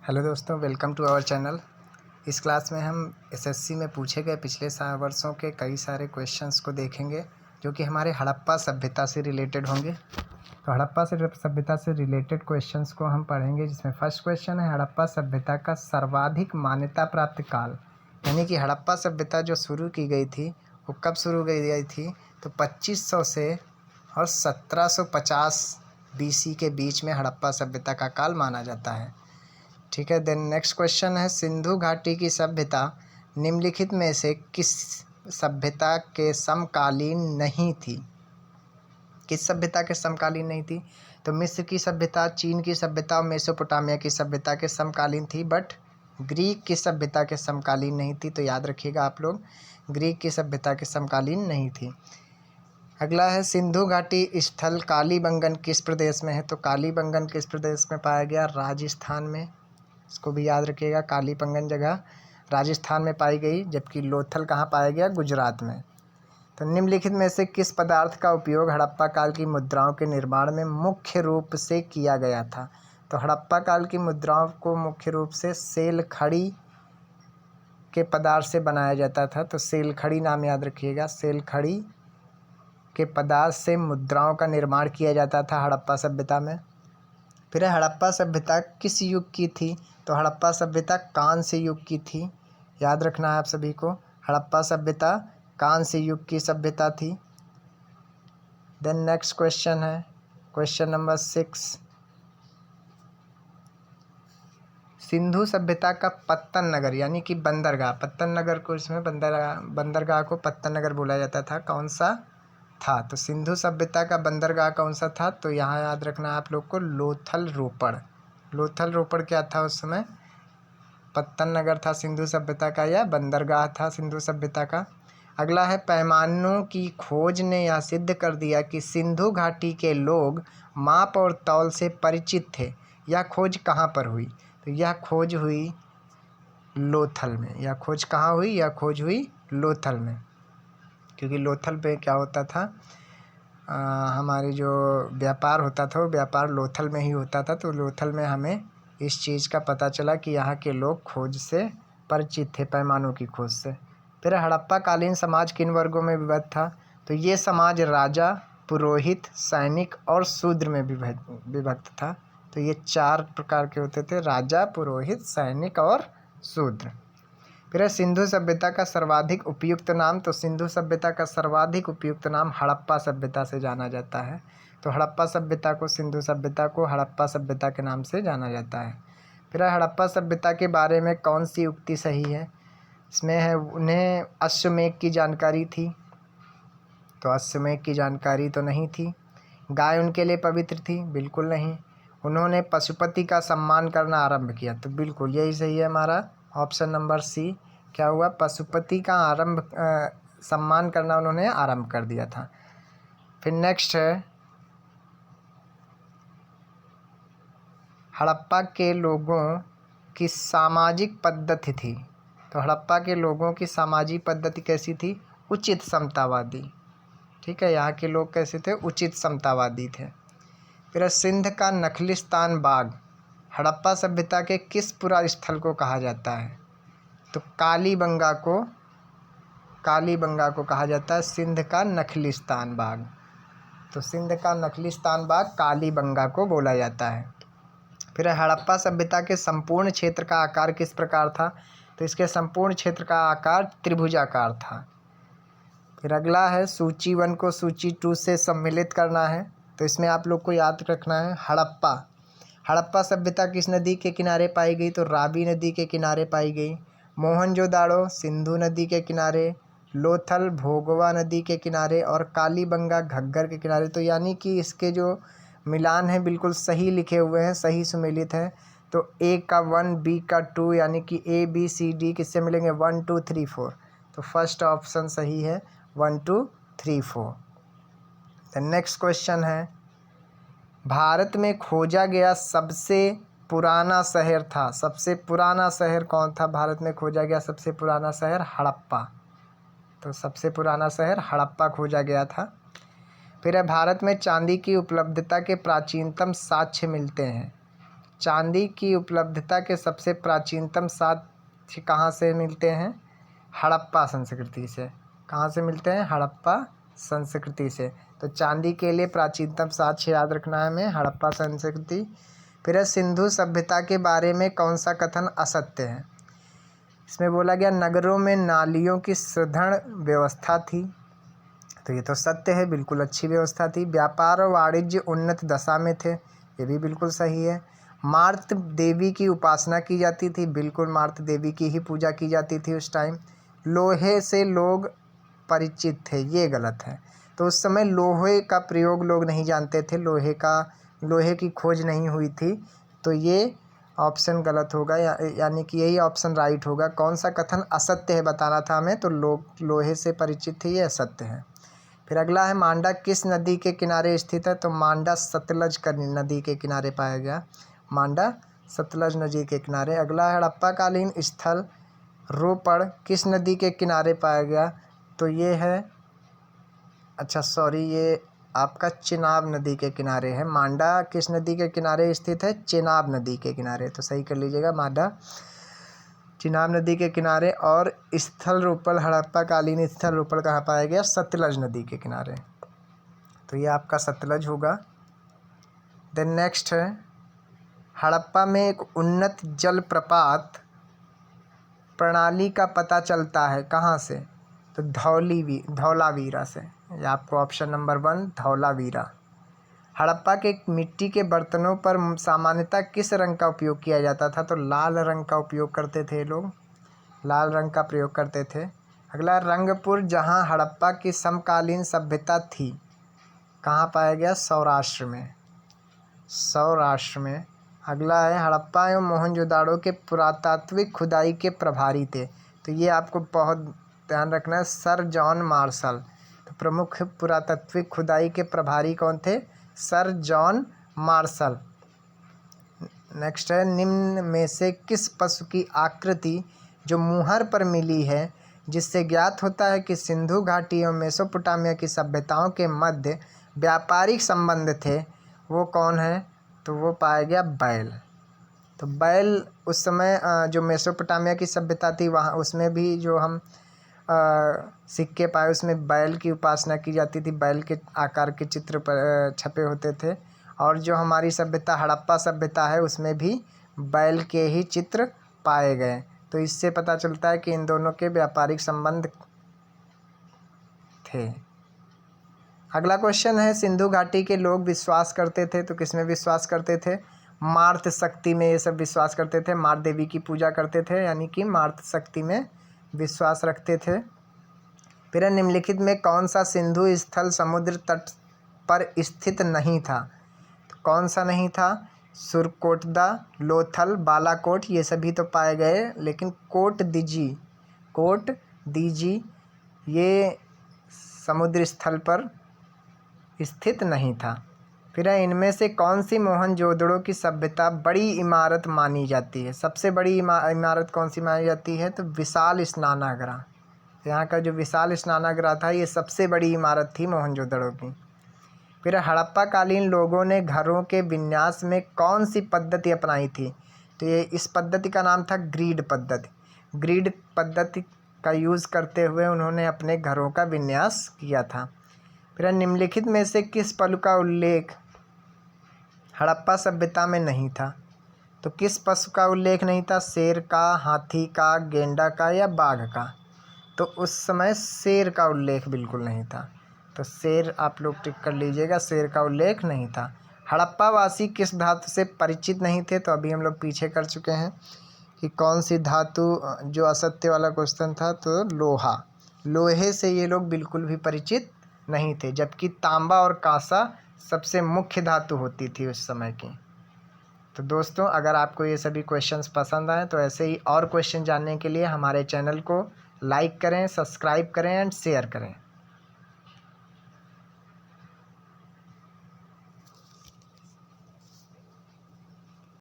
Hello दोस्तों, welcome to our channel. इस class में हम एसएससी में पूछे गए पिछले वर्षों के कई सारे क्वेश्चंस को देखेंगे जो कि हमारे हड़प्पा सभ्यता से रिलेटेड होंगे। तो हड़प्पा सभ्यता से रिलेटेड क्वेश्चंस को हम पढ़ेंगे, जिसमें फर्स्ट क्वेश्चन है हड़प्पा सभ्यता का सर्वाधिक मान्यता प्राप्त काल। यानी कि हड़प्पा सभ्यता जो शुरू की गई थी वो कब शुरू की गई थी? तो 2500 से और 1750 BC के बीच में हड़प्पा सभ्यता का काल माना जाता है। ठीक है। देन नेक्स्ट क्वेश्चन है सिंधु घाटी की सभ्यता निम्नलिखित में से किस सभ्यता के समकालीन नहीं थी? किस सभ्यता के समकालीन नहीं थी? तो मिस्र की सभ्यता, चीन की सभ्यता और मेसोपोटामिया की सभ्यता के समकालीन थी, बट ग्रीक की सभ्यता के समकालीन नहीं थी। तो याद रखिएगा आप लोग, ग्रीक की सभ्यता के समकालीन नहीं थी। अगला है सिंधु घाटी स्थल कालीबंगन किस प्रदेश में है? तो कालीबंगन किस प्रदेश में पाया गया? राजस्थान में। इसको भी याद रखिएगा, कालीबंगन जगह राजस्थान में पाई गई, जबकि लोथल कहाँ पाया गया? गुजरात में। तो निम्नलिखित में से किस पदार्थ का उपयोग हड़प्पा काल की मुद्राओं के निर्माण में मुख्य रूप से किया गया था? तो हड़प्पा काल की मुद्राओं को मुख्य रूप से सेल खड़ी के पदार्थ से बनाया जाता था। तो सेल खड़ी नाम याद रखिएगा, सेल खड़ी के पदार्थ से मुद्राओं का निर्माण किया जाता था हड़प्पा सभ्यता में। फिर हड़प्पा सभ्यता किस युग की थी? तो हड़प्पा सभ्यता कांस्य युग की थी। याद रखना है आप सभी को, हड़प्पा सभ्यता कांस्य युग की सभ्यता थी। देन नेक्स्ट क्वेश्चन है क्वेश्चन नंबर 6, सिंधु सभ्यता का पत्तन नगर यानी कि बंदरगाह, पत्तन नगर को इसमें बंदरगाह को पत्तन नगर बोला जाता था, कौन सा था? तो सिंधु सभ्यता का बंदरगाह कौन सा था? तो यहाँ याद रखना है आप लोग को, लोथल रोपड़। लोथल रोपड़ क्या था उस समय? पत्तन नगर था सिंधु सभ्यता का, या बंदरगाह था सिंधु सभ्यता का। अगला है पैमानों की खोज ने यह सिद्ध कर दिया कि सिंधु घाटी के लोग माप और तौल से परिचित थे। यह खोज कहाँ पर हुई? तो यह खोज हुई लोथल में। यह खोज कहाँ हुई? यह खोज हुई लोथल में, क्योंकि लोथल पे क्या होता था, हमारी जो व्यापार होता था वो व्यापार लोथल में ही होता था। तो लोथल में हमें इस चीज़ का पता चला कि यहाँ के लोग खोज से परिचित थे, पैमानों की खोज से। फिर हड़प्पा कालीन समाज किन वर्गों में विभक्त था? तो ये समाज राजा, पुरोहित, सैनिक और शूद्र में विभक्त था। तो ये 4 प्रकार के होते थे, राजा, पुरोहित, सैनिक और शूद्र। फिर है सिंधु सभ्यता का सर्वाधिक उपयुक्त नाम। तो सिंधु सभ्यता का सर्वाधिक उपयुक्त नाम हड़प्पा सभ्यता से जाना जाता है। तो हड़प्पा सभ्यता को, सिंधु सभ्यता को हड़प्पा सभ्यता के नाम से जाना जाता है। फिर हड़प्पा सभ्यता के बारे में कौन सी उक्ति सही है? इसमें है उन्हें अश्वमेध की जानकारी थी। तो अश्वमेध की जानकारी तो नहीं थी। गाय उनके लिए पवित्र थी, बिल्कुल नहीं। उन्होंने पशुपति का सम्मान करना आरंभ किया, तो बिल्कुल यही सही है हमारा ऑप्शन नंबर सी। क्या हुआ? पशुपति का सम्मान करना उन्होंने आरंभ कर दिया था। फिर नेक्स्ट है हड़प्पा के लोगों की सामाजिक पद्धति थी। तो हड़प्पा के लोगों की सामाजिक पद्धति कैसी थी? उचित समतावादी। ठीक है, यहाँ के लोग कैसे थे? उचित समतावादी थे। फिर सिंध का नखलिस्तान बाग हड़प्पा सभ्यता के किस पुरा स्थल को कहा जाता है? तो कालीबंगा को कहा जाता है सिंध का नखलिस्तान बाग। तो सिंध का नखलिस्तान बाग कालीबंगा को बोला जाता है। फिर हड़प्पा सभ्यता के संपूर्ण क्षेत्र का आकार किस प्रकार था? तो इसके संपूर्ण क्षेत्र का आकार त्रिभुजाकार था। फिर अगला है सूची 1 को सूची 2 से सम्मिलित करना है। तो इसमें आप लोग को याद रखना है हड़प्पा सभ्यता किस नदी के किनारे पाई गई? तो रावी नदी के किनारे पाई गई। मोहनजोदाड़ो सिंधु नदी के किनारे, लोथल भोगवा नदी के किनारे और कालीबंगा घग्गर के किनारे। तो यानी कि इसके जो मिलान है बिल्कुल सही लिखे हुए हैं, सही सुमेलित हैं। तो ए का 1, बी का 2, यानी कि ए बी सी डी किससे मिलेंगे? 1 2 3 4। तो फर्स्ट ऑप्शन सही है, 1 2 3 4। नेक्स्ट क्वेश्चन है भारत में खोजा गया सबसे पुराना शहर था। सबसे पुराना शहर कौन था? भारत में खोजा गया सबसे पुराना शहर हड़प्पा। तो सबसे पुराना शहर हड़प्पा खोजा गया था। फिर भारत में चांदी की उपलब्धता के प्राचीनतम साक्ष्य मिलते हैं। चांदी की उपलब्धता के सबसे प्राचीनतम साक्ष्य कहाँ से मिलते हैं? हड़प्पा संस्कृति से। कहाँ से मिलते हैं? हड़प्पा संस्कृति से। तो चांदी के लिए प्राचीनतम साक्ष्य याद रखना है हमें, हड़प्पा संस्कृति। फिर है सिंधु सभ्यता के बारे में कौन सा कथन असत्य है? इसमें बोला गया नगरों में नालियों की सुदृढ़ व्यवस्था थी, तो ये तो सत्य है, बिल्कुल अच्छी व्यवस्था थी। व्यापार और वाणिज्य उन्नत दशा में थे, ये भी बिल्कुल सही है। मार्त देवी की उपासना की जाती थी, बिल्कुल मार्त देवी की ही पूजा की जाती थी उस टाइम। लोहे से लोग परिचित थे, ये गलत है। तो उस समय लोहे का प्रयोग लोग नहीं जानते थे, लोहे की खोज नहीं हुई थी, तो ये ऑप्शन गलत होगा, यानी कि यही ऑप्शन राइट होगा। कौन सा कथन असत्य है बताना था हमें, तो लोग लोहे से परिचित थे, ये असत्य है। फिर अगला है मांडा किस नदी के किनारे स्थित है? तो मांडा सतलज नदी के किनारे पाया गया, मांडा सतलज नदी के किनारे। अगला है हड़प्पा कालीन स्थल रोपड़ किस नदी के किनारे पाया गया? तो ये है, अच्छा सॉरी, ये आपका चिनाब नदी के किनारे है। मांडा किस नदी के किनारे स्थित है? चिनाब नदी के किनारे, तो सही कर लीजिएगा, मांडा चिनाब नदी के किनारे। और स्थल रोपड़, हड़प्पा कालीन स्थल रोपड़ कहाँ पाया गया? सतलज नदी के किनारे, तो ये आपका सतलज होगा। देन नेक्स्ट है हड़प्पा में एक उन्नत जलप्रपात प्रणाली का पता चलता है कहाँ से? तो धौलावीरा से, ये आपको ऑप्शन नंबर 1 धौलावीरा। हड़प्पा के मिट्टी के बर्तनों पर सामान्यतः किस रंग का उपयोग किया जाता था? तो लाल रंग का उपयोग करते थे लोग, लाल रंग का प्रयोग करते थे। अगला रंगपुर जहाँ हड़प्पा की समकालीन सभ्यता थी, कहाँ पाया गया? सौराष्ट्र में, सौराष्ट्र में। अगला है हड़प्पा एवं मोहनजोदाड़ो के पुरातात्विक खुदाई के प्रभारी थे, तो ये आपको बहुत ध्यान रखना है, सर जॉन मार्शल। तो प्रमुख पुरातात्विक खुदाई के प्रभारी कौन थे? Sir John Marshall. नेक्स्ट है निम्न में से किस पशु की आकृति जो मुहर पर मिली है जिससे ज्ञात होता है कि सिंधु घाटी एवं मेसोपोटामिया की सभ्यताओं के मध्य व्यापारिक संबंध थे, वो कौन है? तो वो पाया गया बैल। तो बैल उस समय जो मेसोपोटामिया की सभ्यता थी वहाँ, उसमें भी जो हम सिक्के पाए उसमें बैल की उपासना की जाती थी, बैल के आकार के चित्र पर छपे होते थे। और जो हमारी सभ्यता हड़प्पा सभ्यता है उसमें भी बैल के ही चित्र पाए गए, तो इससे पता चलता है कि इन दोनों के व्यापारिक संबंध थे। अगला क्वेश्चन है सिंधु घाटी के लोग विश्वास करते थे, तो किसमें विश्वास करते थे? मार्त शक्ति में ये सब विश्वास करते थे, मार्त देवी की पूजा करते थे, यानी कि मार्त शक्ति में विश्वास रखते थे। फिर निम्नलिखित में कौन सा सिंधु स्थल समुद्र तट पर स्थित नहीं था? तो कौन सा नहीं था? सुरकोटदा, लोथल, बालाकोट, ये सभी तो पाए गए, लेकिन कोट दीजी ये समुद्र स्थल पर स्थित नहीं था। फिर इनमें से कौन सी मोहनजोदड़ो की सभ्यता बड़ी इमारत मानी जाती है? सबसे बड़ी इमारत कौन सी मानी जाती है? तो विशाल स्नानागार। यहाँ का जो विशाल स्नानागार था ये सबसे बड़ी इमारत थी मोहनजोदड़ो की। फिर हड़प्पा कालीन लोगों ने घरों के विन्यास में कौन सी पद्धति अपनाई थी? तो ये इस पद्धति का नाम था ग्रिड पद्धति। ग्रिड पद्धति का यूज़ करते हुए उन्होंने अपने घरों का विन्यास किया था। फिर निम्नलिखित में से किस पशु का उल्लेख हड़प्पा सभ्यता में नहीं था? तो किस पशु का उल्लेख नहीं था? शेर का, हाथी का, गेंडा का या बाघ का? तो उस समय शेर का उल्लेख बिल्कुल नहीं था, तो शेर आप लोग टिक कर लीजिएगा, शेर का उल्लेख नहीं था। हड़प्पा वासी किस धातु से परिचित नहीं थे? तो अभी हम लोग पीछे कर चुके हैं कि कौन सी धातु, जो असत्य वाला क्वेश्चन था, तो लोहा, लोहे से ये लोग बिल्कुल भी परिचित नहीं थे, जबकि तांबा और कांसा सबसे मुख्य धातु होती थी उस समय की। तो दोस्तों अगर आपको ये सभी क्वेश्चंस पसंद आए तो ऐसे ही और क्वेश्चन जानने के लिए हमारे चैनल को लाइक करें, सब्सक्राइब करें एंड शेयर करें।